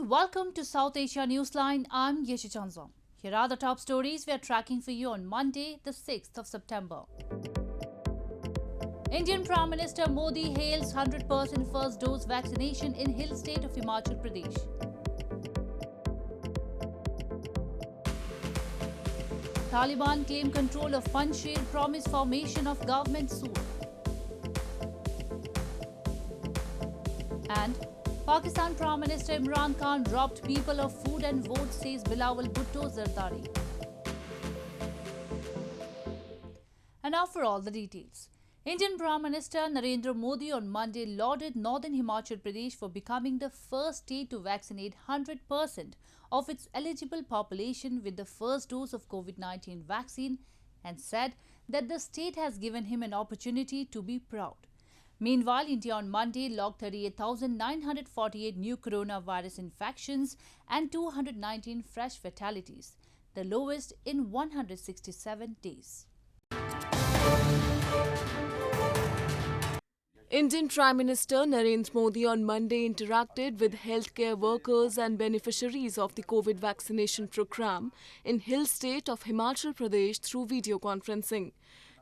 welcome to South Asia Newsline. I'm Yeshi Chanzong. Here are the top stories we are tracking for you on Monday, the 6th of September. Indian Prime Minister Modi hails 100% first dose vaccination in hill state of Himachal Pradesh. Taliban claim control of Panjshir, promise formation of government soon. And Pakistan Prime Minister Imran Khan robbed people of food and vote, says Bilawal Bhutto-Zardari. And now for all the details. Indian Prime Minister Narendra Modi on Monday lauded northern Himachal Pradesh for becoming the first state to vaccinate 100% of its eligible population with the first dose of COVID-19 vaccine and said that the state has given him an opportunity to be proud. Meanwhile, India on Monday logged 38,948 new coronavirus infections and 219 fresh fatalities, the lowest in 167 days. Indian Prime Minister Narendra Modi on Monday interacted with healthcare workers and beneficiaries of the COVID vaccination program in hill state of Himachal Pradesh through video conferencing.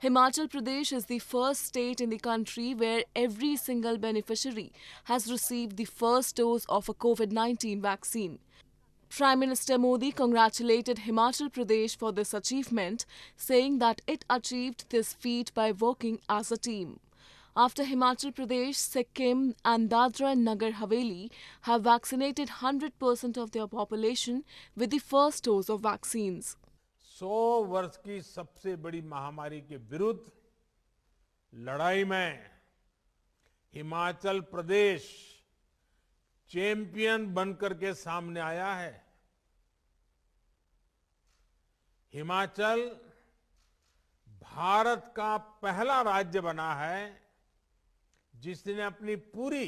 Himachal Pradesh is the first state in the country where every single beneficiary has received the first dose of a COVID-19 vaccine. Prime Minister Modi congratulated Himachal Pradesh for this achievement, saying that it achieved this feat by working as a team. After Himachal Pradesh, Sikkim and Dadra and Nagar Haveli have vaccinated 100% of their population with the first dose of vaccines. 100 वर्ष की सबसे बड़ी महामारी के विरुद्ध लड़ाई में Himachal Pradesh champion बनकर के सामने आया है। हिमाचल भारत का पहला राज्य बना है जिसने अपनी पूरी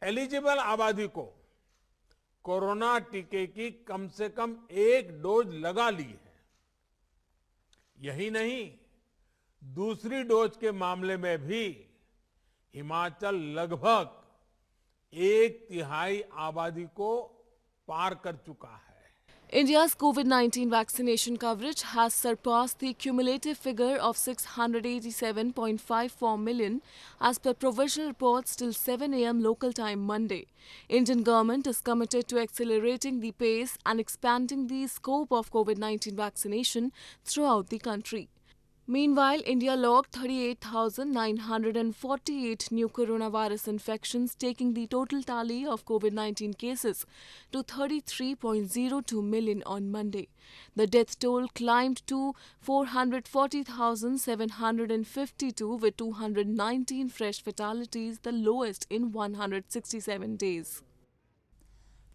एलिजिबल आबादी को कोरोना टीके की कम से कम एक डोज लगा ली है। यही नहीं, दूसरी डोज के मामले में भी हिमाचल लगभग 1/3 आबादी को पार कर चुका है। India's COVID-19 vaccination coverage has surpassed the cumulative figure of 687.54 million as per provisional reports till 7 a.m. local time Monday. Indian government is committed to accelerating the pace and expanding the scope of COVID-19 vaccination throughout the country. Meanwhile, India logged 38,948 new coronavirus infections, taking the total tally of COVID-19 cases to 33.02 million on Monday. The death toll climbed to 440,752 with 219 fresh fatalities, the lowest in 167 days.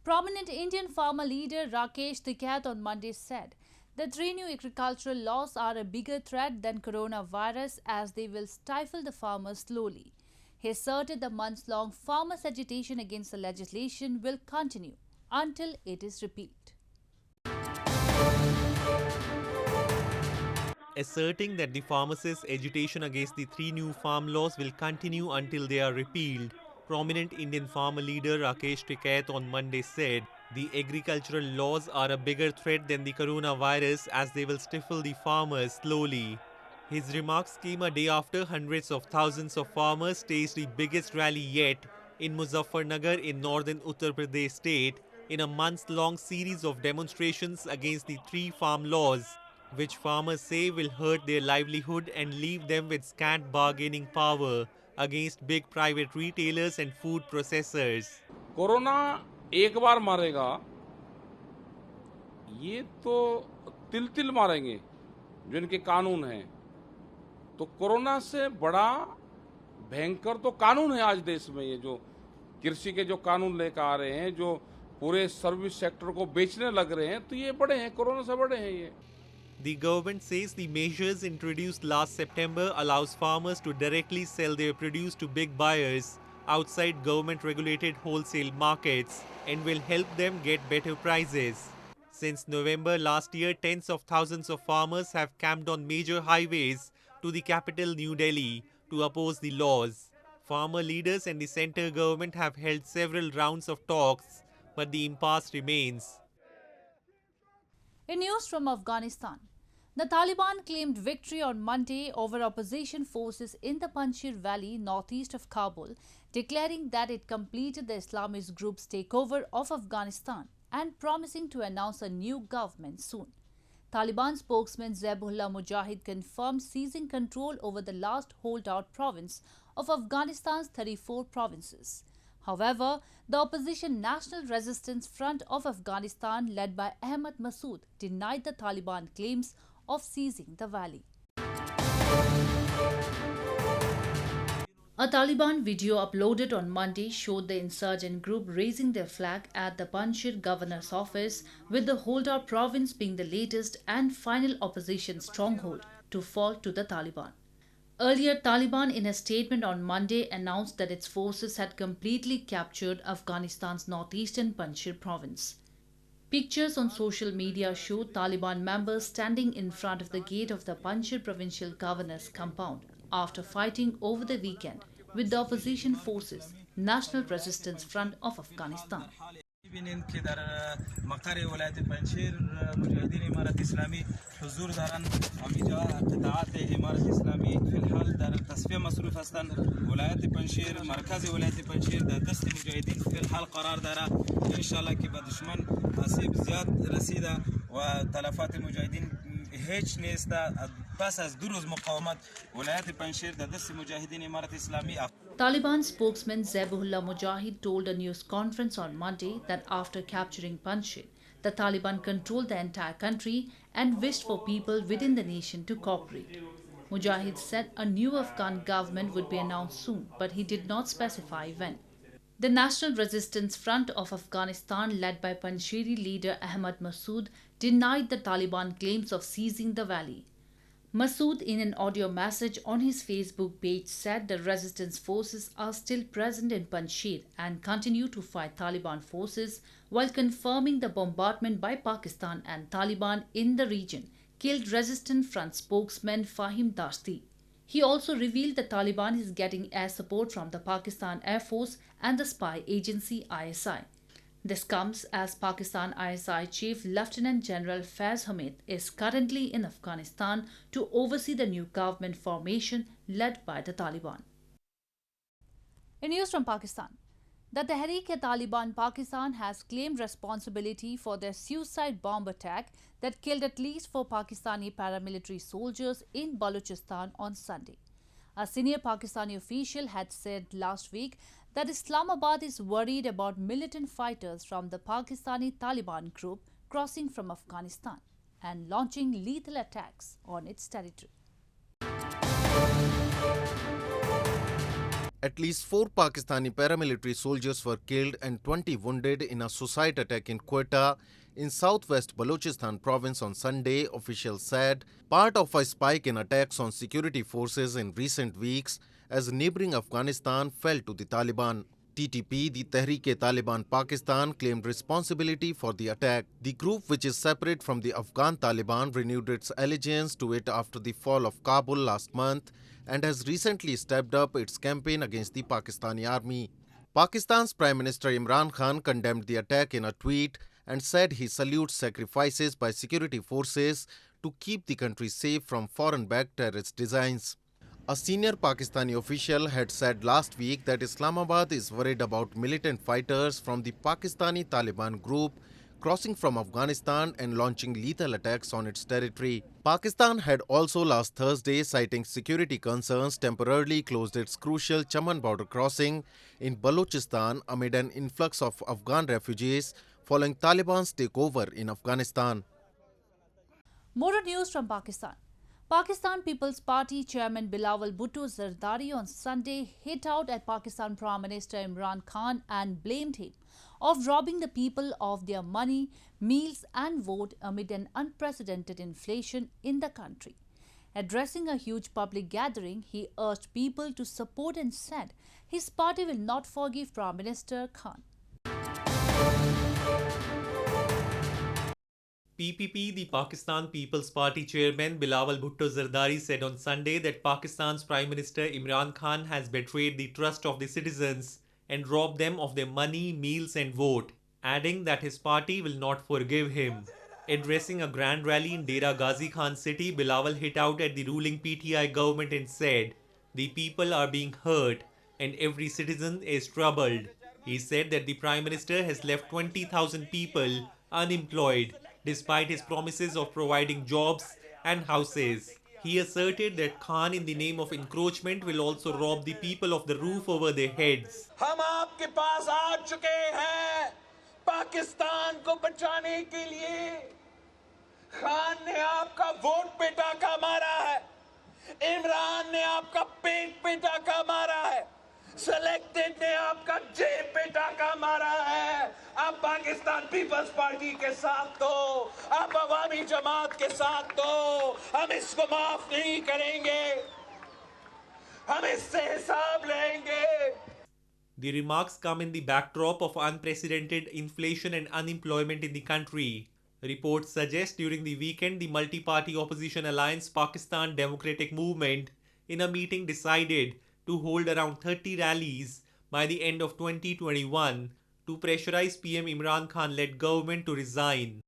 Prominent Indian farmer leader Rakesh Tikait on Monday said the 3 new agricultural laws are a bigger threat than coronavirus as they will stifle the farmers slowly. He asserted the months-long farmers' agitation against the legislation will continue until it is repealed. Asserting that the farmers' agitation against the 3 new farm laws will continue until they are repealed, prominent Indian farmer leader Rakesh Tikait on Monday said the agricultural laws are a bigger threat than the coronavirus as they will stifle the farmers slowly. His remarks came a day after hundreds of thousands of farmers staged the biggest rally yet in Muzaffarnagar in northern Uttar Pradesh state in a months-long series of demonstrations against the 3 farm laws, which farmers say will hurt their livelihood and leave them with scant bargaining power against big private retailers and food processors. Corona एक बार मारेगा, ये तो तिल मारेंगे जो इनके कानून हैं। तो कोरोना से बड़ा भयंकर तो कानून है आज देश में, ये जो कृषि के जो कानून लेकर आ रहे हैं, जो पूरे सर्विस सेक्टर को बेचने लग रहे हैं, तो ये बड़े हैं, कोरोना से बड़े हैं ये। The government says the measures introduced last September allows farmers to directly sell their produce to big buyers outside government-regulated wholesale markets and will help them get better prices. Since November last year, tens of thousands of farmers have camped on major highways to the capital New Delhi to oppose the laws. Farmer leaders and the centre government have held several rounds of talks, but the impasse remains. In news from Afghanistan, the Taliban claimed victory on Monday over opposition forces in the Panjshir Valley northeast of Kabul, declaring that it completed the Islamist group's takeover of Afghanistan and promising to announce a new government soon. Taliban spokesman Zabihullah Mujahid confirmed seizing control over the last holdout province of Afghanistan's 34 provinces. However, the opposition National Resistance Front of Afghanistan, led by Ahmad Massoud, denied the Taliban claims of seizing the valley. A Taliban video uploaded on Monday showed the insurgent group raising their flag at the Panjshir governor's office, with the holdout province being the latest and final opposition stronghold to fall to the Taliban. Earlier, Taliban in a statement on Monday announced that its forces had completely captured Afghanistan's northeastern Panjshir province. Pictures on social media showed Taliban members standing in front of the gate of the Panjshir provincial governor's compound after fighting over the weekend with the opposition forces, National Resistance Front of Afghanistan. می‌بینید که در مقر ولایت پنجشیر مجاهدین امارت اسلامی حضور دارند. همینجا قطاعات امارت اسلامی فی الحال در تصفیه مصروف هستند. ولایت پنجشیر مرکز ولایت پنجشیر در دست مجاهدین فی الحال قرار دارد. ان شاء الله که به دشمن آسیب زیاد رسیده و تلفات مجاهدین هیچ نیست. پس از 2 روز مقاومت ولایت پنجشیر در دست مجاهدین امارت اسلامی. Taliban spokesman Zabihullah Mujahid told a news conference on Monday that after capturing Panjshir, the Taliban controlled the entire country and wished for people within the nation to cooperate. Mujahid said a new Afghan government would be announced soon, but he did not specify when. The National Resistance Front of Afghanistan, led by Panjshiri leader Ahmad Massoud, denied the Taliban claims of seizing the valley. Massoud, in an audio message on his Facebook page, said the resistance forces are still present in Panjshir and continue to fight Taliban forces, while confirming the bombardment by Pakistan and Taliban in the region killed Resistance Front spokesman Fahim Dashti. He also revealed the Taliban is getting air support from the Pakistan Air Force and the spy agency ISI. This comes as Pakistan ISI Chief Lieutenant General Faiz Hamid is currently in Afghanistan to oversee the new government formation led by the Taliban. In news from Pakistan, the Tehreek-e-Taliban Pakistan has claimed responsibility for their suicide bomb attack that killed at least 4 Pakistani paramilitary soldiers in Balochistan on Sunday. A senior Pakistani official had said last week that Islamabad is worried about militant fighters from the Pakistani Taliban group crossing from Afghanistan and launching lethal attacks on its territory. At least 4 Pakistani paramilitary soldiers were killed and 20 wounded in a suicide attack in Quetta in southwest Balochistan province on Sunday, officials said, part of a spike in attacks on security forces in recent weeks as neighboring Afghanistan fell to the Taliban. TTP, the Tehreek-e-Taliban Pakistan, claimed responsibility for the attack. The group, which is separate from the Afghan Taliban, renewed its allegiance to it after the fall of Kabul last month and has recently stepped up its campaign against the Pakistani army. Pakistan's Prime Minister Imran Khan condemned the attack in a tweet and said he salutes sacrifices by security forces to keep the country safe from foreign-backed terrorist designs. A senior Pakistani official had said last week that Islamabad is worried about militant fighters from the Pakistani Taliban group crossing from Afghanistan and launching lethal attacks on its territory. Pakistan had also last Thursday, citing security concerns, temporarily closed its crucial Chaman border crossing in Balochistan amid an influx of Afghan refugees following Taliban's takeover in Afghanistan. More news from Pakistan. Pakistan People's Party chairman Bilawal Bhutto-Zardari on Sunday hit out at Pakistan Prime Minister Imran Khan and blamed him of robbing the people of their money, meals and vote amid an unprecedented inflation in the country. Addressing a huge public gathering, he urged people to support and said his party will not forgive Prime Minister Khan. PPP, the Pakistan People's Party chairman Bilawal Bhutto-Zardari said on Sunday that Pakistan's Prime Minister Imran Khan has betrayed the trust of the citizens and robbed them of their money, meals and vote. adding that his party will not forgive him. Addressing a grand rally in Dera Ghazi Khan city, Bilawal hit out at the ruling PTI government and said, "The people are being hurt and every citizen is troubled." He said that the Prime Minister has left 20,000 people unemployed despite his promises of providing jobs and houses. He asserted that Khan, in the name of encroachment, will also rob the people of the roof over their heads. हम आपके पास आ चुके हैं पाकिस्तान को बचाने के लिए। खान ने आपका वोट पे टाका मारा है, इमरान ने आपका पेट पे टाका मारा है, सेलेक्टेड ने आपका जेब पे टाका मारा है। आप पाकिस्तान पीपल्स पार्टी के साथ तो, आप अवामी जमात के साथ तो, हम इसको माफ नहीं करेंगे, हम इससे हिसाब लेंगे। The remarks come in the backdrop of unprecedented inflation and unemployment in the country. Reports suggest during the weekend the multi-party opposition alliance Pakistan Democratic Movement in a meeting decided to hold around 30 rallies by the end of 2021 to pressurize PM Imran Khan-led government to resign.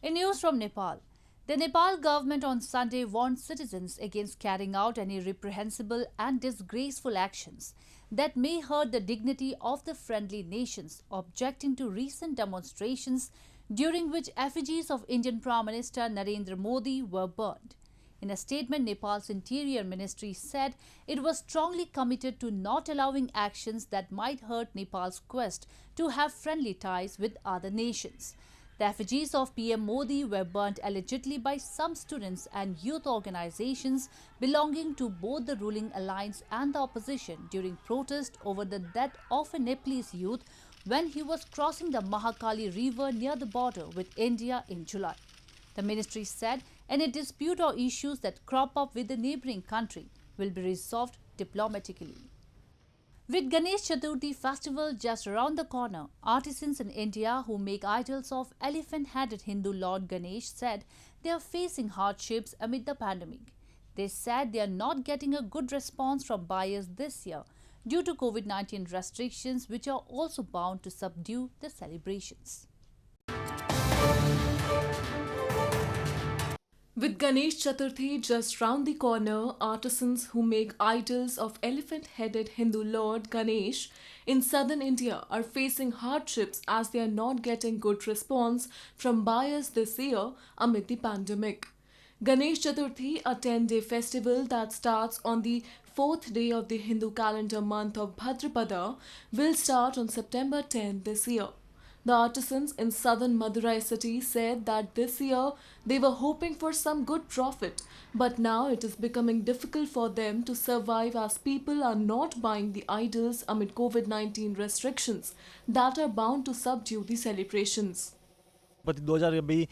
In news from Nepal, the Nepal government on Sunday warned citizens against carrying out any reprehensible and disgraceful actions that may hurt the dignity of the friendly nations, objecting to recent demonstrations during which effigies of Indian Prime Minister Narendra Modi were burned. In a statement, Nepal's Interior Ministry said it was strongly committed to not allowing actions that might hurt Nepal's quest to have friendly ties with other nations. The effigies of PM Modi were burnt allegedly by some students and youth organizations belonging to both the ruling alliance and the opposition during protest over the death of a Nepalese youth when he was crossing the Mahakali River near the border with India in July. The ministry said any dispute or issues that crop up with the neighbouring country will be resolved diplomatically. With Ganesh Chathurthi festival just around the corner, artisans in India who make idols of elephant-headed Hindu Lord Ganesh said they are facing hardships amid the pandemic. They said they are not getting a good response from buyers this year due to COVID-19 restrictions, which are also bound to subdue the celebrations. With Ganesh Chathurthi just round the corner, artisans who make idols of elephant-headed Hindu Lord Ganesh in southern India are facing hardships as they are not getting good response from buyers this year amid the pandemic. Ganesh Chathurthi, a 10-day festival that starts on the 4th day of the Hindu calendar month of Bhadrapada, will start on September 10 this year. The artisans in southern Madurai city said that this year they were hoping for some good profit, but now it is becoming difficult for them to survive as people are not buying the idols amid COVID-19 restrictions that are bound to subdue the celebrations. 2020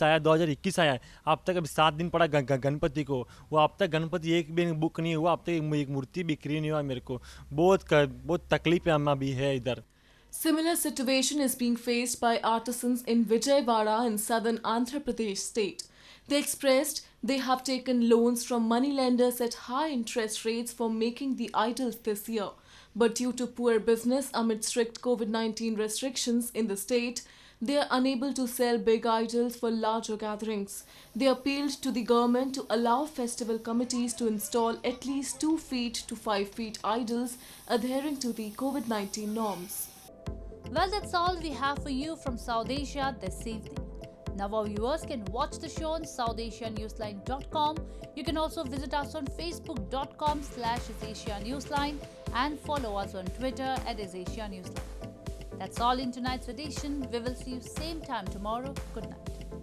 आया, 2021 आया, अब तक अभी 7 दिन पड़ा गणपति को, वो अब तक गणपति एक भी बुक नहीं हुआ, अब तक एक मूर्ति बिक्री नहीं हुआ। मेरे को बहुत तकलीफ अभी है इधर। Similar situation is being faced by artisans in Vijayawada in southern Andhra Pradesh state. They expressed they have taken loans from moneylenders at high interest rates for making the idols this year. But due to poor business amid strict COVID-19 restrictions in the state, they are unable to sell big idols for larger gatherings. They appealed to the government to allow festival committees to install at least 2 feet to 5 feet idols adhering to the COVID-19 norms. Well, that's all we have for you from South Asia this evening. Now our viewers can watch the show on SouthAsiaNewsline.com. You can also visit us on Facebook.com/AsiaNewsline and follow us on Twitter @AsiaNewsline. That's all in tonight's edition. We will see you same time tomorrow. Good night.